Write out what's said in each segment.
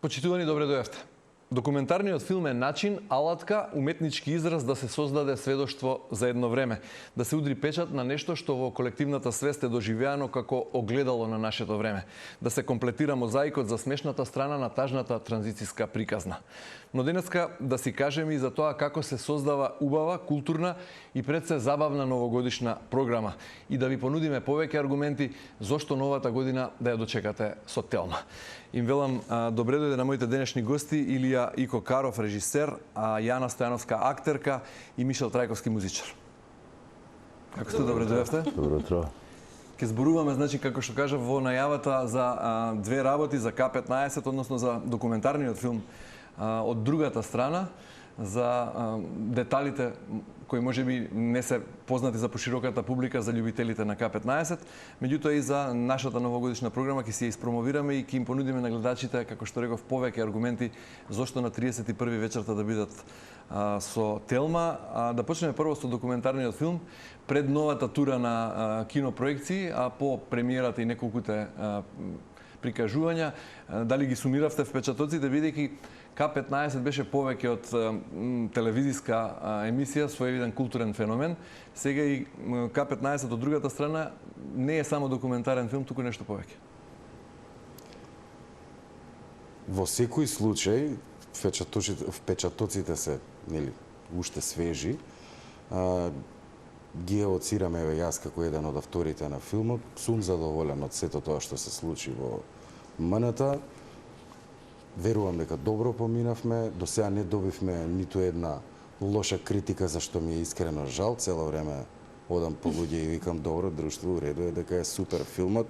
Почитувани, добре дојавте. Документарниот филм е начин, алатка, уметнички израз да се создаде сведоштво за едно време, да се удри печат на нешто што во колективната свест е доживеано како огледало на нашето време, да се комплетира мозаикот за смешната страна на тажната транзицијска приказна. Но денеска да си кажеме и за тоа како се создава убава, културна и пред се забавна новогодишна програма и да ви понудиме повеќе аргументи зошто новата година да ја дочекате со Телма. Им велам добре дојде на моите денешни гости Илија Икокаров, режисер, Јана Стојановска, актерка и Мишел Трајковски, музичар. Како сте, добре дојавте? Добро утро. Ке зборуваме, значи, како што кажав во најавата, за две работи, за К-15, односно за документарниот филм од другата страна, за деталите кои можеби не се познати за пошироката публика, за љубителите на К-15, меѓутоа и за нашата новогодишна програма ќе си ја испромовираме и ќе им понудиме на гледачите, како што реков, повеќе аргументи зошто на 31 вечерта да бидат со Телма. Да почнеме прво со документарниот филм пред новата тура на кинопроекции, а по премиерата и неколкуте прикажувања. Дали ги сумиравте впечатоците, бидејќи К-15 беше повеќе од телевизиска емисија, своевиден културен феномен. Сега и К-15 од другата страна не е само документарен филм, туку нешто повеќе. Во секој случај, впечатоците се, нели, уште свежи. Ги еоцираме јас како еден од авторите на филмот. Сум задоволен од сето тоа што се случи во МНТ. Верувам дека добро поминавме, до сега не добивме ниту една лоша критика, за што ми е искрено жал. Цело време одам по луѓе и викам, добро, друштво, уреду е, дека е супер филмот,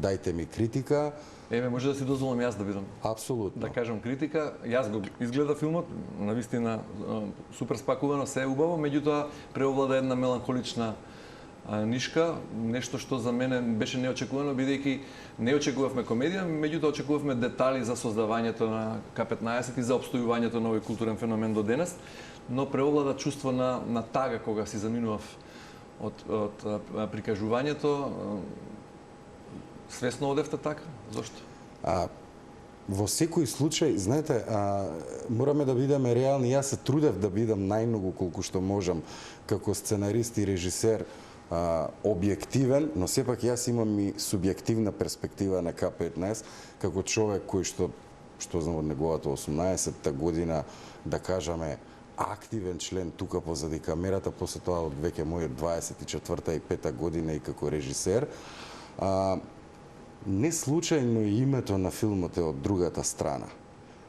дајте ми критика. Еве, може да си дозволам јас да бидам. Апсолутно. Да кажам критика. Јас го изгледа филмот, навистина супер спакувано, се е убаво, меѓутоа преовлада една меланхолична нишка, нешто што за мене беше неочекувано, бидејќи не очекувавме комедија, меѓутоа очекувавме детали за создавањето на К-15 и за опстојувањето на овој културен феномен до денес, но преовлада чувство на тага кога си заминував од прикажувањето. Свесно одевте така? Зошто? Во секој случај, знаете, мораме да бидеме реални. Јас се трудев да бидам најмногу колку што можам како сценарист и режисер, објективен, но сепак јас имам и субјективна перспектива на К-15 како човек кој што знам од неговата 18-та година, да кажаме, активен член тука позади камерата, после тоа од веќе мојот 24-та и 5-та година и како режисер. Не случајно името на филмот е од другата страна,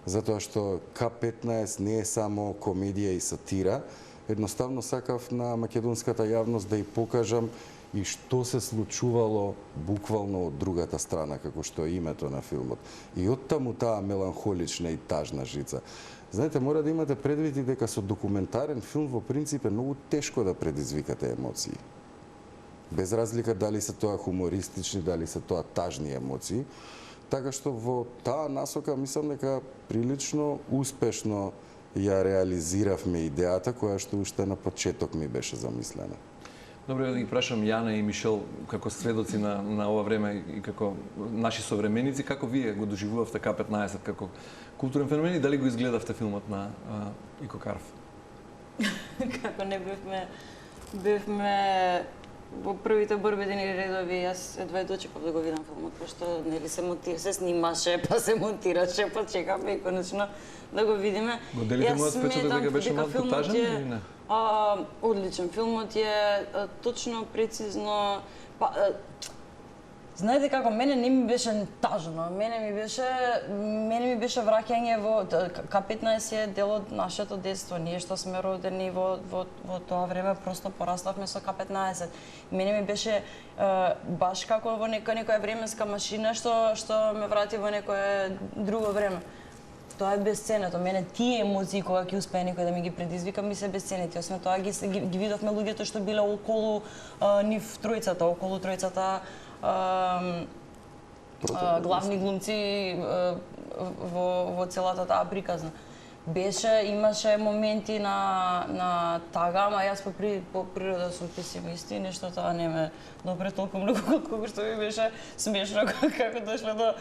затоа што К-15 не е само комедија и сатира. Едноставно сакав на македонската јавност да ја покажам и што се случувало буквално од другата страна, како што е името на филмот. И оттаму таа меланхолична и тажна жица. Знаете, мора да имате предвид и дека со документарен филм во принцип е многу тешко да предизвикате емоции. Без разлика дали се тоа хумористични, дали се тоа тажни емоции. Така што во таа насока мислам дека прилично успешно ја реализиравме идејата која што уште на почеток ми беше замислена. Добре, да ги прашам Јана и Мишел, како сведоци на ова време и како наши современици, како вие го доживувавте К-15 како културен феномен и дали го изгледавте филмот на Икокаров? Како не бевме во првите борбедени редови, јас едва дочекав да го видам филмот, пошто нели се снимаше, па се монтираше, па чекавме и конечно да го видиме. Го делите мојот впечаток дека беше малку тажен или не? Одличен. Филмот е точно, прецизно, знаете како, мене не ми беше тажно, мене ми беше враќање во К-15 е дел од нашето детство. Ние што сме родени во тоа време просто пораставме со К-15. Мене ми беше баш како во некоја временска машина што ме врати во некое друго време. Тоа е бесценето. Мене тие емоции кога ќе успее некој да ми ги предизвика, ми се бесценети. Освен тоа ги видовме луѓето што биле околу нив тројцата, околу тројцата главни глумци во целата таа приказна. имаше моменти на тага, ама јас по природа сум песимист и нешто тоа не ме допре толку многу колку што ми беше смешно како дошле до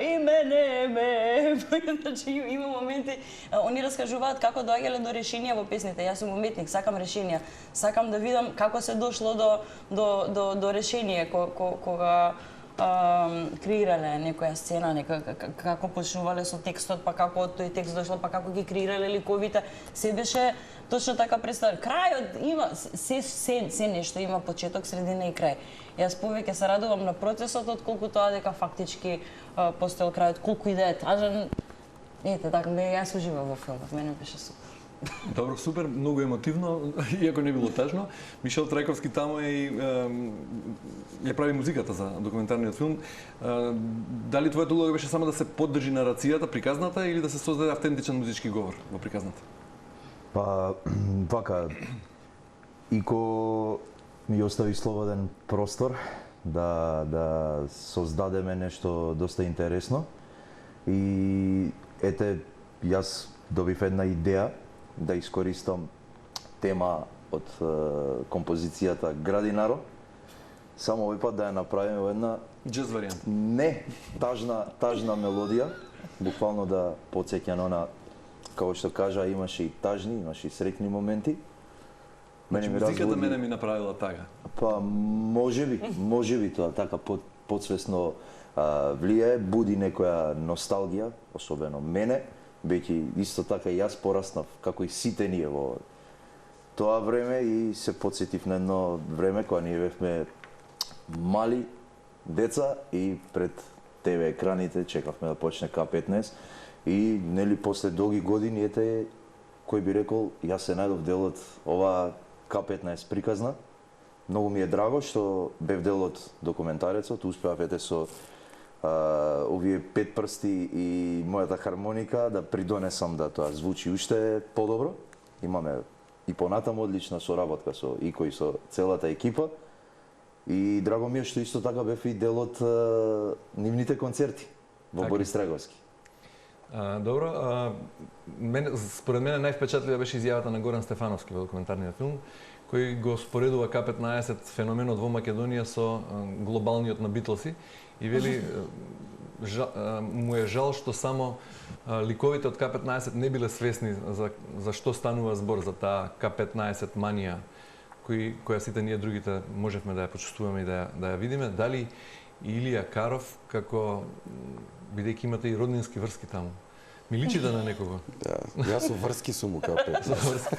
и мене. Значи има моменти, они раскажуваат како доаѓале до решенија во песните. Јас сум уметник, сакам решенија. Сакам да видам како се дошло до решение кога креирале некоја сцена, како почнувале со текстот, па како од тој текст дошло, па како ги креирале ликовите. Се беше точно така представено. Крајот има се нешто има почеток, средина и крај. Јас повеќе се радувам на процесот отколку тоа дека фактички постоел крајот, колку и да е тажен. Ете, така, јас уживам во филмот, мене беше супер. Добро, супер, многу емотивно, иако не било тажно. Мишел Трајковски таму ја прави музиката за документарниот филм. Дали твојата улога беше само да се поддржи нарацијата, приказната, или да се создаде автентичен музички говор во приказната? Па, вака, ико ми остави слободен простор да создадеме нешто доста интересно. И ете, јас добив една идеја да искористам тема од композицијата Градинаро, само овој пат да ја направиме во една Джаз варијанта. Не, тажна мелодија, буквално да потсеќа на она, како што кажа, имаше и тажни, имаше и среќни моменти. Музиката мене ми направила тага. Па, можеби тоа така подсвесно влијае, буди некоја носталгија, особено мене, веќе исто така и јас пораснав, како и сите ние во тоа време и се потсетив на едно време кога ние бевме мали деца и пред ТВ екраните чекавме да почне К15 и нели после долги години ете кој би рекол јас се најдов дел од ова К15 приказна. Многу ми е драго што бев дел од документарецот, успеав ете со овие 5 прсти и мојата хармоника да придонесам да тоа звучи уште подобро. Имаме и понатаму одлична соработка со Ико и со целата екипа. И драго ми е што исто така бев и дел од нивните концерти во Борис Трајковски. Добро, според мене највпечатлива беше изјавата на Горан Стефановски во документарниот филм, кој го споредува К15 феноменот во Македонија со глобалниот на Битлси и вели му е жал што само ликовите од К15 не биле свесни за што станува збор, за таа К15 манија која сите ние другите можевме да ја почувствуваме и да ја видиме. Дали Илија Каров, како бидејќи имате и роднински врски таму, ми личи да на некого? Јас со врски сум у К15.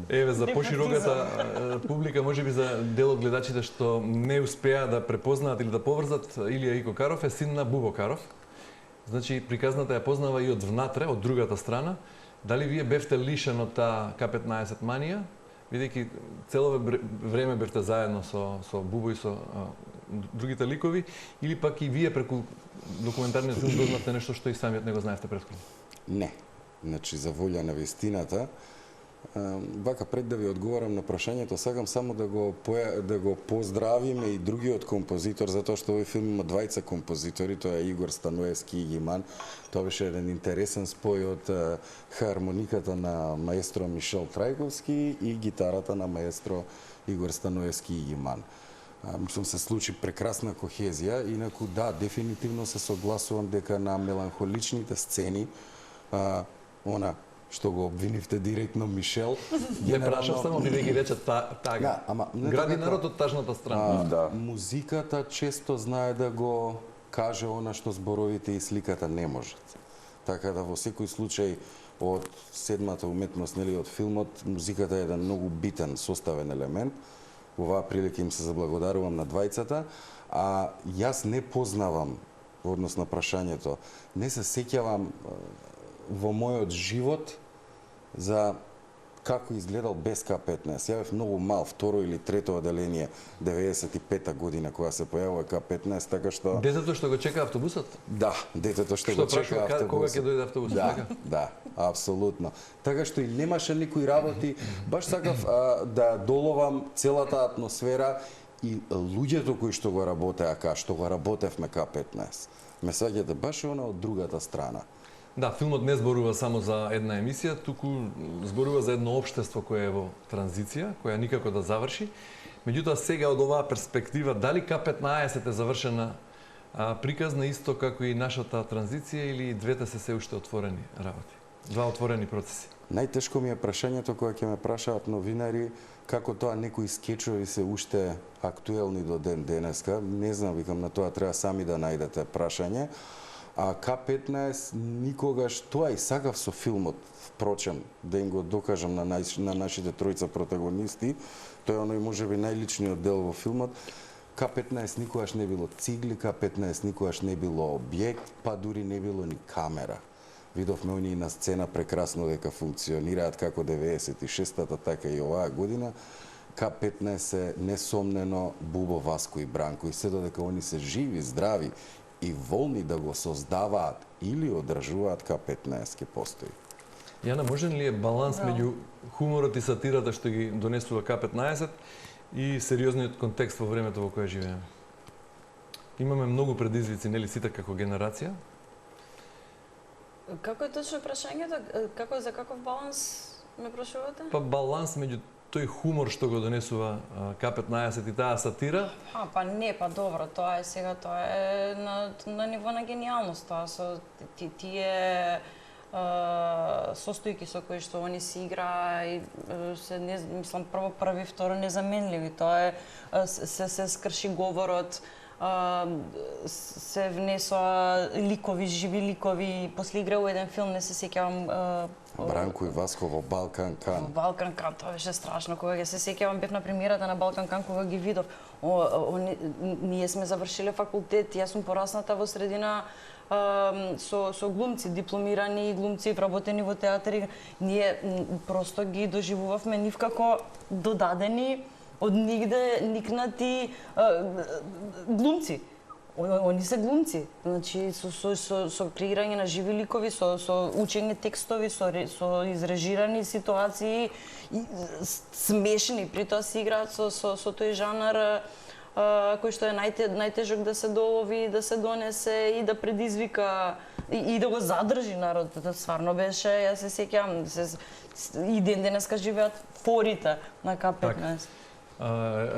Еве, за пошироката публика, можеби за дел од гледачите што не успеа да препознаат или да поврзат, Илија Ико Каров е син на Бубо Каров. Значи, приказната ја познава и од внатре, од другата страна. Дали вие бевте лишен од таа К15 манија, бидејќи цело време бевте заедно со Бубо и со другите ликови, или пак и вие преку документарниот филм дознавте нешто што и самиот не го знаевте претходно? Не. Значи, за волја на вистината, вака пред да ви одговорам на прашањето, сакам само да го поздравиме и другиот композитор, затоа што овој филм има двајца композитори, тоа е Игор Станоевски и Гиман. Тоа беше еден интересен спој од хармониката на маестро Мишел Трајковски и гитарата на маестро Игор Станоевски и Гиман. Мислам се случи прекрасна кохезија, инаку да, дефинитивно се согласувам дека на меланхоличните сцени, она што го обвинивте директно Мишел. Не прашав само бидејќи рече тага. Градинарот од тажната страна. Музиката често знае да го каже она што зборовите и сликата не можат. Така да во секој случај од седмата уметност, нели, од филмот, музиката е еден многу битен составен елемент. Во оваа прилика им се заблагодарувам на двајцата, а јас не познавам во однос на прашањето. Не се сеќавам во мојот живот за како изгледал без К15. Ја бев многу мал, второ или трето оделение, 95-та година кога се појавува К15, така што... Детето што го чека автобусот? Да, детето што го чека автобусот. Кога ќе дојде автобусот, така? Да, апсолутно. Така што и немаше никои работи, баш сакав да доловам целата атмосфера и луѓето кои што го работеа што го работевме К15. Ме саѓате баш она од другата страна. Да, филмот не зборува само за една емисија, туку зборува за едно општество кое е во транзиција, која никако да заврши. Меѓутоа сега од оваа перспектива, дали К15 е завршена приказна исто како и нашата транзиција или двете се уште отворени работи? Два отворени процеси. Најтешко ми е прашањето кога ќе ме прашаат новинари како тоа некои скечови се уште актуелни до ден денеска. Не знам, викам, на тоа треба сами да најдете прашање. А К15 никогаш, тоа и сакав со филмот, впрочем, да им го докажам на нашите тројца протагонисти, тоа е оној можеби најличниот дел во филмот. К15 никогаш не било цигли, К15 никогаш не било објект, па дури не било ни камера. Видовме оние на сцена прекрасно дека функционираат како 96-та, така и оваа година. К15 е несомнено Бубо, Васко и Бранко, и се додека они се живи, здрави и волни да го создаваат или одржуваат, К15 ке постои. Јана, можен ли е баланс меѓу хуморот и сатирата што ги донесува К15 и сериозниот контекст во времето во кое живееме? Имаме многу предизвици, нели, сите како генерација? Како е точно прашањето? За каков баланс ме прашувате? Па баланс меѓу тој хумор што го донесува К15 и таа сатира? Па не, добро, тоа е сега, тоа е на ниво на гениалност, тоа со тие состојки со кои што они си игра и се мислам први, второ незаменливи. Тоа е се скрши говорот, се внесоа ликови, живи ликови, после игра у еден филм, не се сеќавам, Бранко и Васко во Балкан Кан. Балкан Кан, тоа беше страшно. Кога се сеќавам, бев на премиерата на Балкан Кан, кога ги видов. Ние сме завршиле факултет, јас сум порасната во средина со глумци, дипломирани глумци, вработени во театри. Ние просто ги доживувавме нив како додадени од нигде никнати глумци. Они се глумци. Значи со креирање на живи ликови, со учење текстови, со изрежирани ситуации, смешни, при тоа се играат со тој жанр кој што е најтежок да се долови, да се донесе и да предизвика и да го задржи народот. Стварно беше, јас се сеќавам, и ден денеска живеат форите на К15.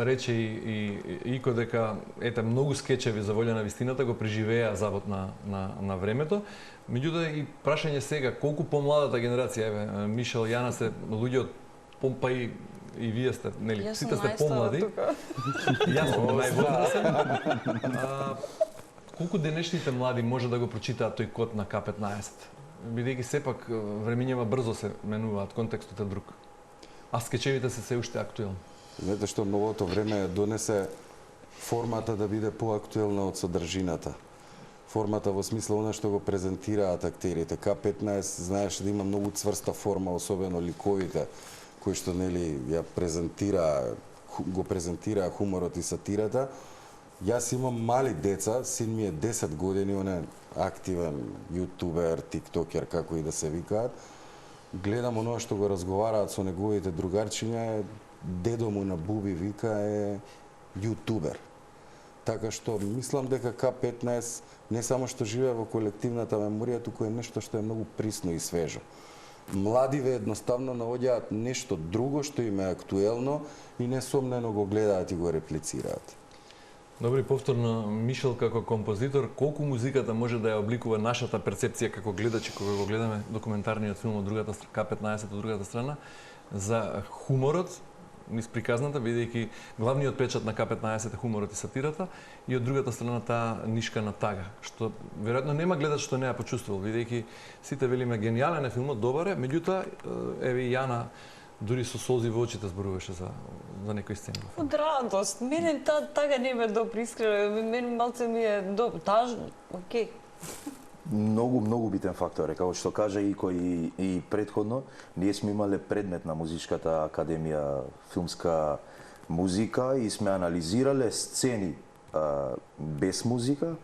Рече и Ико дека многу скечеви за волја на вистината го преживеа забот на времето. Меѓутоа и прашање сега, колку помладата генерација, Мишел, Јана се луѓе од па и вие сте, нели, сите сте помлади. Јас сум највозрасен. Колку денешните млади може да го прочитаат тој код на К15? Бидејќи сепак времињава брзо се менуваат, контекстот е друг. А скечевите се уште актуелни. Знаете што новото време донесе формата да биде поактуелна од содржината. Формата во смисла она што го презентираат актерите. К15 знаеш да има многу цврста форма, особено ликовите кои што нели го презентира хуморот и сатирата. Јас имам мали деца, син ми е 10 години, он е активен јутубер, тиктокер, како и да се викаат. Гледам оно што го разговараат со неговите другарчиња, дедо му на Буби вика е јутубер. Така што мислам дека К15 не само што живее во колективната меморија, туку е нешто што е многу присно и свежо. Младиве едноставно наоѓаат нешто друго што им е актуелно и несомнено го гледаат и го реплицираат. Добри, повторно, Мишел како композитор, колку музиката може да ја обликува нашата перцепција како гледачи кога го гледаме документарниот филм од другата К15 од другата страна за хуморот низ приказната, бидејќи главниот печат на К15 е хуморот и сатирата, и од другата страна таа нишкана тага, што веројатно нема гледач што не ја почувствувал, бидејќи сите велиме гениален е филмот, добар е, меѓутоа еве Јана дури со солзи во очите зборуваше за некои сцени. Од радост, мене тага не ме доприскрила, мене малце ми е тажно, окей. Многу битен фактор е, како што кажа Ико и претходно, ние сме имале предмет на Музичката академија филмска музика и сме анализирале сцени без музика,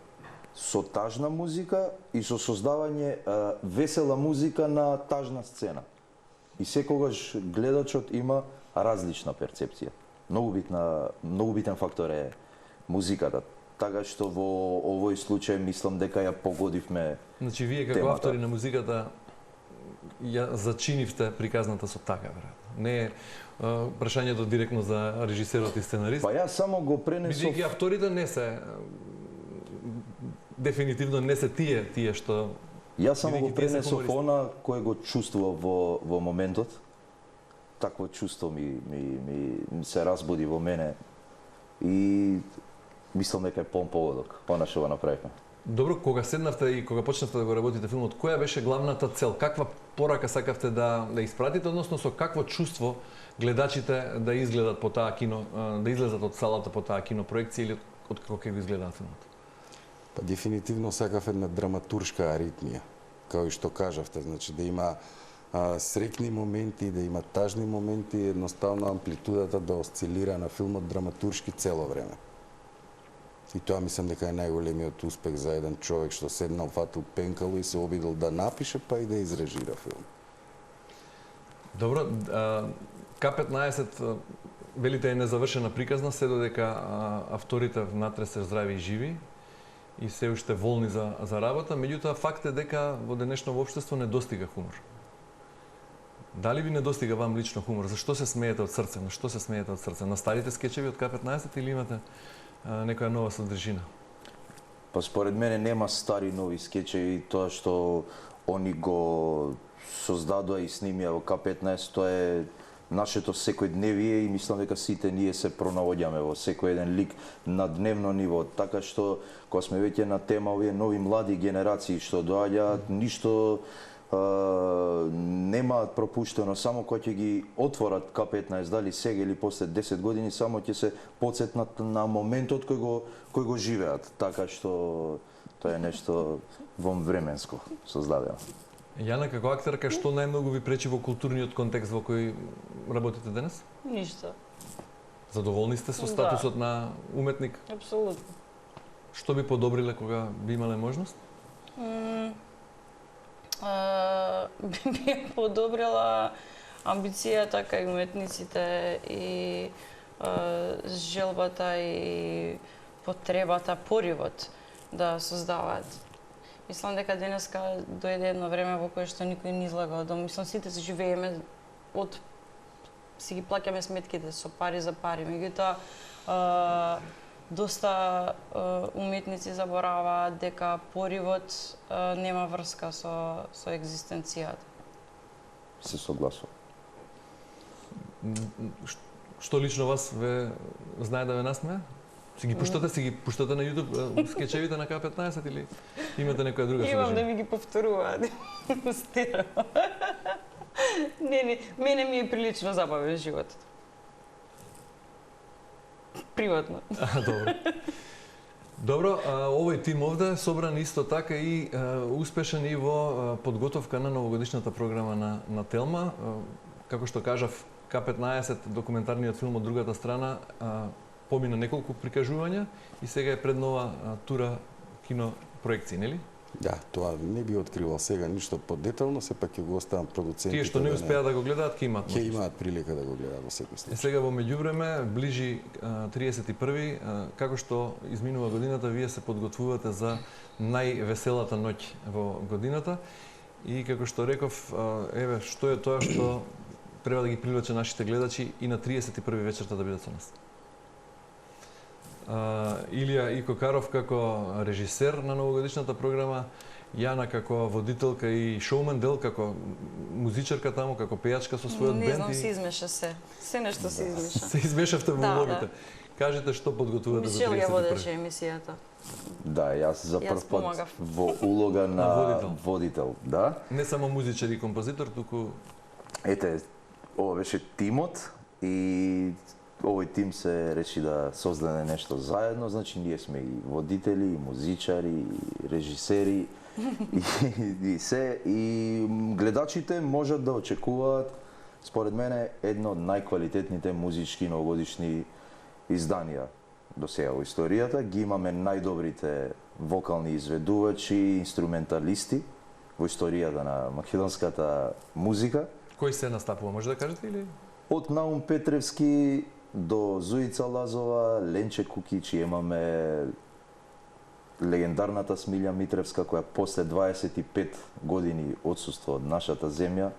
со тажна музика и со создавање весела музика на тажна сцена. И секогаш гледачот има различна перцепција. Многу битен фактор е музиката. така што во овој случај мислам дека ја погодивме. Значи вие како темата. автори на музиката ја зачинивте приказната со така, веројатно. Не е прашањето директно за режисерот и сценарист. Па јас само го пренесов. Бидејќи авторите не се дефинитивно не се тие што Јас само го бидејќи тие се пренесов хумористи. она кое го чувствував во моментот. Такво чувство ми се разбуди во мене и мислам дека е полн погодок она што го направивме. Добро, кога седнавте и кога почнавте да го работите филмот, која беше главната цел? Каква порака сакавте да испратите, односно со какво чувство гледачите да изгледат по таа кино, да излезат од салата по таа кинопроекција или од како ќе го изгледаат филмот? Па дефинитивно сакав една драматуршка аритмија, како и што кажавте, значи да има среќни моменти, да има тажни моменти, едноставно амплитудата да осцилира на филмот драматуршки цело време. И тоа мислам дека е најголемиот успех за еден човек што седнал, фатил пенкало и се обидел да напише па и да изрежира филм. Добро, К-15 велите е незавршена приказна, се додека авторите внатре се здрави и живи и се уште волни за работа, меѓутоа факт е дека во денешно општество недостига хумор. Дали ви недостига вам лично хумор? Зашто се смеете од срце? На што се смеете од срце? На старите скечеви од К-15 или имате некоја нова содржина? Па според мене нема стари нови скечеви, тоа што они го создадоа и снимија во К-15, тоа е нашето секојдневие и мислам дека сите ние се пронаоѓаме во секој еден лик на дневно ниво, така што кога сме веќе на тема овие нови млади генерации што доаѓаат, ништо немаат пропуштено, само кога ќе ги отворат К-15, дали сега или после 10 години, само ќе се потсетнат на моментот кој го живеат, така што тоа е нешто вонвременско создадено. Јана, како актерка, што најмногу ви пречи во културниот контекст во кој работите денес? Ништо. Задоволни сте со Да. статусот на уметник? Апсолутно. Што би подобриле кога би имале можност? Би подобрила амбицијата кај уметниците и желбата и потребата, поривот да создаваат. Мислам дека денеска дојде едно време во кое што никој не излага од дом. Мислам сите се живееме од си ги плаќаме сметките со пари за пари. Меѓутоа доста уметници забораваат дека поривот нема врска со екзистенцијата. Се согласувам. Што лично вас ве знае да ве насмее? Си ги пуштате на YouTube скечевите на К-15 или имате некоја друга содржина? Имам да ми ги повторуваат. Стерео. Не, мене ми е прилично забавен животот. Приватно. Добро. Добро, овој тим овде собран исто така и успешен и во подготовка на новогодишната програма на Телма. Како што кажав, К-15, документарниот филм од другата страна, помина неколку прикажувања и сега е пред нова тура кино проекции, нели? Да, тоа не би откривал сега ништо подетално, сепак ќе го оставам продуцентите. Тие што не успеа да го гледаат, ќе имаат ќе имаат прилика да го гледаат во секој случај. Сега во меѓувреме ближи 31-ви, како што изминува годината, вие се подготвувате за највеселата ноќ во годината и како што реков, еве што е тоа што треба да ги привлече нашите гледачи и на 31-ви вечерта да бидат со нас. Илија Икокаров како режисер на новогодишната програма, Јана како водителка и шоумен, Дел како музичарка таму, како пејачка со својот бенд. Не знам, се измеша се. Се нешто се измеша. Се измешавте во Да, улогите. Кажете што подготвувате за 31-ви. Мишел ја водеше емисијата. Да, јас за прв пат помагав. во улога на водител. водител, да. Не само музичар и композитор, туку Ете, ова беше тимот и овој тим се реши да создаде нешто заедно, значи ние сме и водители, и музичари, и режисери, и се, и гледачите можат да очекуваат, според мене, едно од најквалитетните музички новогодишни изданија до сега во историјата. Ги имаме најдобрите вокални изведувачи, инструменталисти во историјата на македонската музика. кој се настапува, може да кажете или? Од Наум Петревски до Зуица Лазова, Ленче Кукич, имаме легендарната Смилја Митревска, која после 25 години отсуство од нашата земја,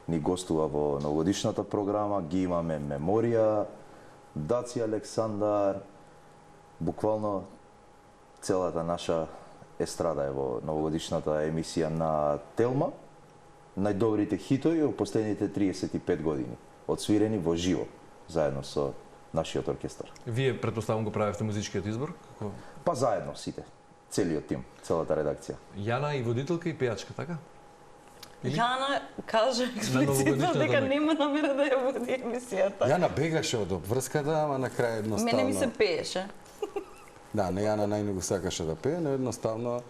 ни гостува во новогодишната програма, ги имаме Меморија, Даци Александар, буквално целата наша естрада е во новогодишната емисија на Телма. Најдобрите хитови во последните 35 години, одсвирени во живо, заедно со нашиот оркестар. Вие, предпоставам, го правевте музичкиот избор? Како... Па заедно сите, целиот тим, целата редакција. Јана и водителка и пејачка, така? Или? Јана кажа експлицитно дека нема намера да ја води емисијата. Јана бегаше од обврската, ама на крај едноставно... Мене ми се пееше. Да, на Јана најмногу сакаше да пее, но едноставно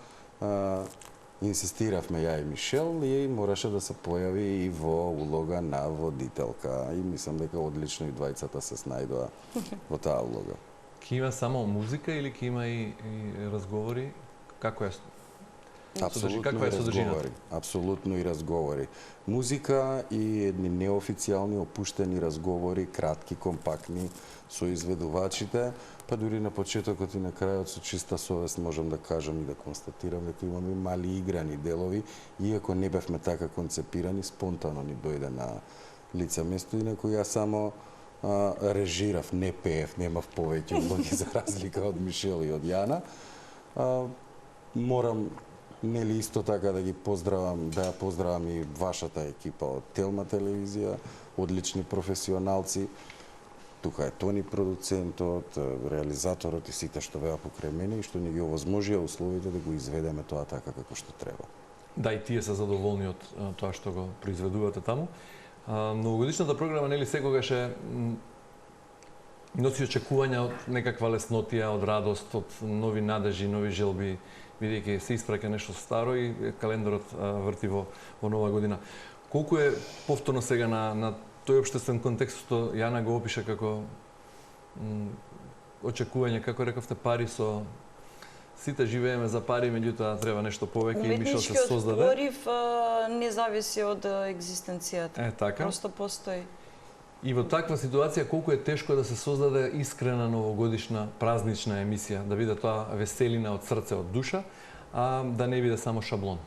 инсистиравме ја и Мишел и мораше да се појави и во улога на водителка. И мислам дека одлично и двајцата се снајдоа во таа улога. Ки има само музика или ки има и разговори? Како е? Апсолутно и разговори. Апсолутно и разговори. Музика и едни неофицијални опуштени разговори, кратки, компактни, со изведувачите, па дури на почетокот и на крајот со чиста совест можам да кажам и да констатирам дека имаме мали играни делови, иако не бевме така концепирани, спонтано ни дојде на лице место, инаку јас само режирав, не пеев, немав повеќе улоги за разлика од Мишел и од Јана. Морам нели исто така да ги поздравам, да ја поздравам и вашата екипа од Телма телевизија, одлични професионалци. Тука е Тони продуцентот, реализаторот и сите што беа покрај мене и што ни ги овозможија условите да го изведеме тоа така како што треба. Да, и тие се задоволни од тоа што го произведувате таму. Новогодишната програма нели секогаш носи очекувања од некаква леснотија, од радост, од нови надежи, нови желби, бидејќи се испраќа нешто старо и календарот врти во нова година. Колку е повторно сега на тој општествен контекст што Јана го опиша како очекување, како рековте, пари со сите живееме за пари, меѓутоа треба нешто повеќе и Мишел се создаде. Уметничкиот порив не зависи од екзистенцијата. Така. Просто постои. И во таква ситуација колку е тешко да се создаде искрена новогодишна празнична емисија, да биде тоа веселина од срце, од душа, а да не биде само шаблон.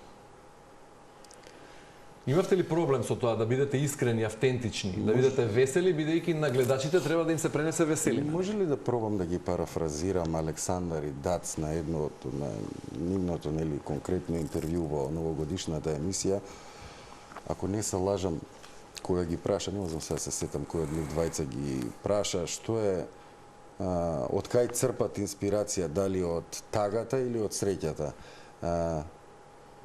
Имавте ли проблем со тоа да бидете искрени, автентични, да бидете весели, бидејќи на гледачите треба да им се пренесе веселина? Може ли да пробам да ги парафразирам Александар и Дац на едното, на нивното, нели, конкретно интервју во новогодишната емисија? Ако не се лажам, која ги праша, не можам сега се сетам кој од нив двајца ги праша, што е, од кај црпат инспирација, дали од тагата или од среќата?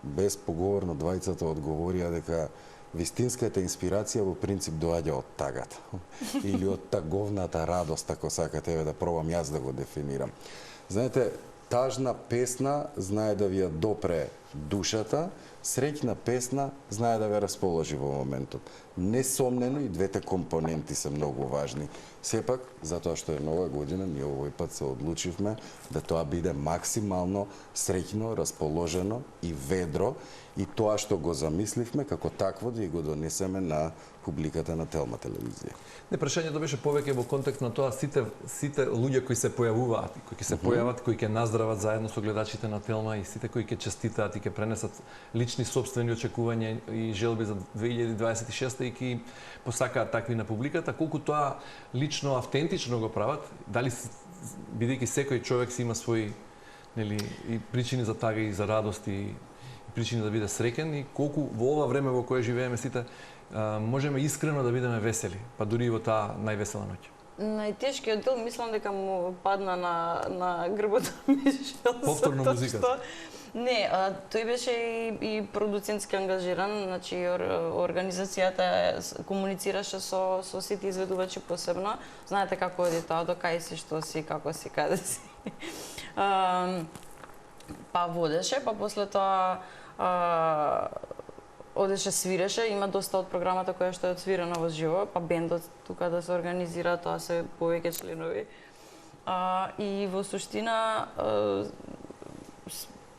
Безпоговорно двајцата одговорија дека вистинската инспирација во принцип доаѓа од тагата или од таговната радост, ако сакате да пробам јас да го дефинирам. Знаете, тажна песна знае да ви ја допре душата, среќна песна знае да ве расположи во моментот. Несомнено и двете компоненти се многу важни. Сепак, затоа што е нова година, ние овој пат се одлучивме да тоа биде максимално среќно, расположено и ведро и тоа што го замисливме како такво да го донесеме на публиката на Телма телевизија. Не, прашањето беше повеќе во контекст на тоа сите луѓе кои се појавуваат, кои ќе се појават, кои ќе наздрават заедно со гледачите на Телма и сите кои ќе честитаат и ќе пренесат лични собствени очекувања и желби за 2026 и ќе посакаат такви на публиката, колку тоа лично автентично го прават, дали бидејќи секој човек си има свои нели и причини за тага и за радост и причини да биде среќен и колку во ова време во кое живееме сите можеме искрено да бидеме весели, па дури и во таа највесела ноќ. Најтешкиот дел мислам дека му падна на грбот на Мишел. Повторно музиката. Не, тој беше и продуцентски ангажиран, значи организацијата комуницираше со сите изведувачи посебно. Знаете како оди тоа, до кај си, што си, како си, каде си. Па водеше, па после тоа одеше свиреше, има доста од програмата која што е отсвирена во живо, па бендот тука да се организира, тоа се повеќе членови. И во суштина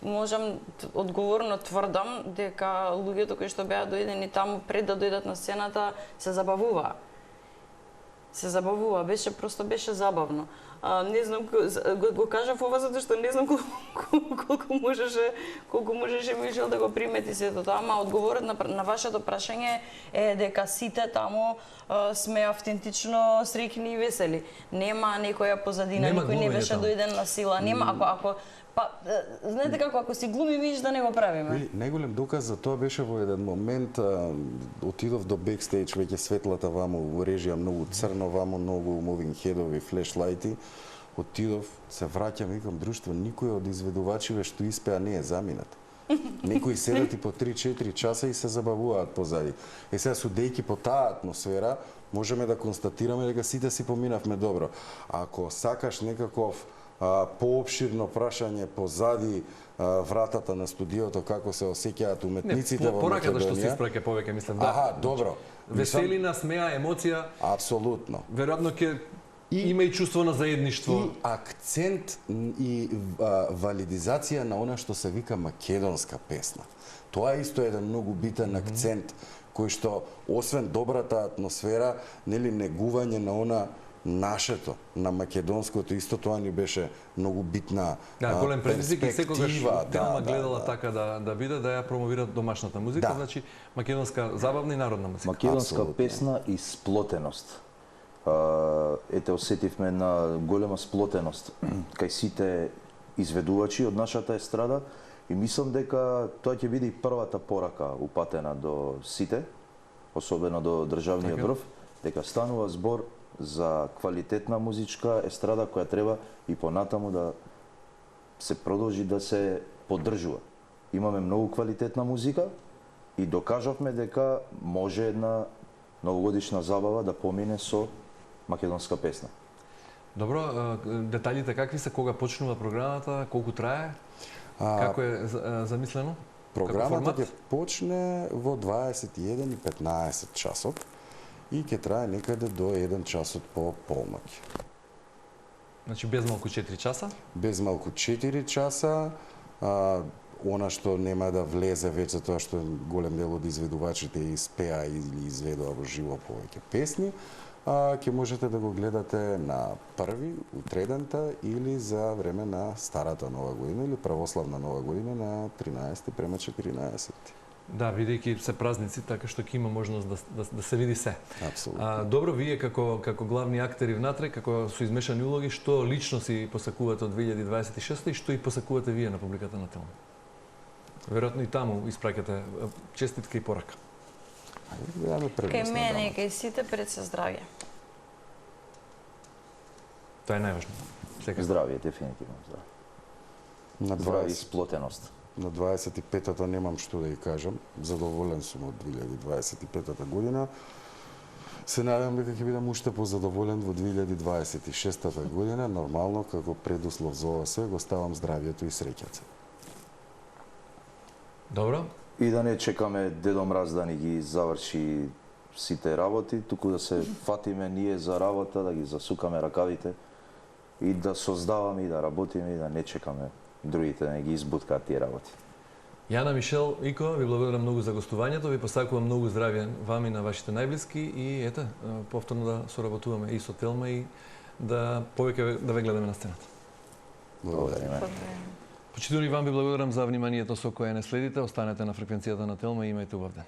можам одговорно тврдам дека луѓето кои што беа дојдени таму пред да дојдат на сцената се забавуваа. Се забавува, беше забавно. Не знам, го кажав ова затоа што не знам колку можеше Мишел да го примети сето тоа, ама одговорот на вашето прашање е дека сите таму сме автентично среќни и весели. Нема некоја позадина, никој не беше дојден на сила. Нема ако знаете како, ако си глуми миш да не го правиме. Најголем доказ за тоа беше во еден момент, отидов до бекстејдж, веќе светлата ваму во режија многу црно, ваму многу moving head-ови, флешлајти. Отидов, се враќам, викам, друштво, никој од изведувачиве што испеа не е заминат. Некои седат и по 3-4 часа и се забавуваат позади. Сега судејќи по таа атмосфера, можеме да констатираме дека сите си поминавме добро. Ако сакаш некаков поопширно прашање позади вратата на студиото, како се осеќаат уметниците во Македонија. Пораката што се испраќа повеќе, мислам, да. Аха, добро. Веселина, смеа, емоција. Апсолутно. Веројатно ќе има и чувство на заедништво. И акцент и валидизација на она што се вика македонска песна. Тоа е исто еден многу битен акцент кој што освен добрата атмосфера, нели негување на она нашето, на македонското, исто тоа ни беше многу битна голем предизвик и секогаш Телма гледала да. така да биде, да ја промовира домашната музика, значи македонска забавна и народна музика. Македонска песна и сплотеност. Ете, осетивме на голема сплотеност кај сите изведувачи од нашата естрада и мислам дека тоа ќе биде и првата порака упатена до сите, особено до државниот врв, дека станува збор за квалитетна музичка естрада која треба и понатаму да се продолжи да се поддржува. Имаме многу квалитетна музика и докажавме дека може една новогодишна забава да помине со македонска песна. Добро, деталите какви се, кога почнува програмата, колку трае, како е замислено? Програмата ќе почне во 21:15 часот и ќе трае некаде до 1 часот по полноќ. Значи без малку 4 часа? Без малку 4 часа. Она што нема да влезе веќе тоа што голем дел од изведувачите испеа или изведува во живо повеќе песни, ќе можете да го гледате на први, утредента или за време на старата нова година или православна нова година на 13 према 14. Да, бидејќи се празници, така што ќе има можност да се види се. Апсолутно. Добро, вие како главни актери внатре, како со измешани улоги, што лично си посакувате од 2026 и што и посакувате вие на публиката на Телма? Веројатно и таму испраќате честитка и порака. Кај мене и кај сите пред се здравје. Тоа е најважно. Здравје, дефинитивно здравје. Здравје и сплотеност. На 25-та немам што да ја кажам. Задоволен сум од 2025 година. Се надевам дека ќе бидам уште позадоволен во 2026 година. Нормално, како предуслов за ова се, го ставам здравјето и среќата. Добро. И да не чекаме Дедо Мраз да ни ги заврши сите работи, туку да се фатиме ние за работа, да ги засукаме ракавите и да создаваме и да работиме и да не чекаме другите да не ги избуткаат тие работи. Јана, Мишел, Ико, ви благодарам многу за гостувањето, ви посакувам многу здравје вам и на вашите најблиски и ете, повторно да соработуваме и со Телма и да повеќе да ве гледаме на сцената. Благодариме. Почитувани, вам ви благодарам за вниманието со кое не следите. Останете на фреквенцијата на Телма и имајте убав ден.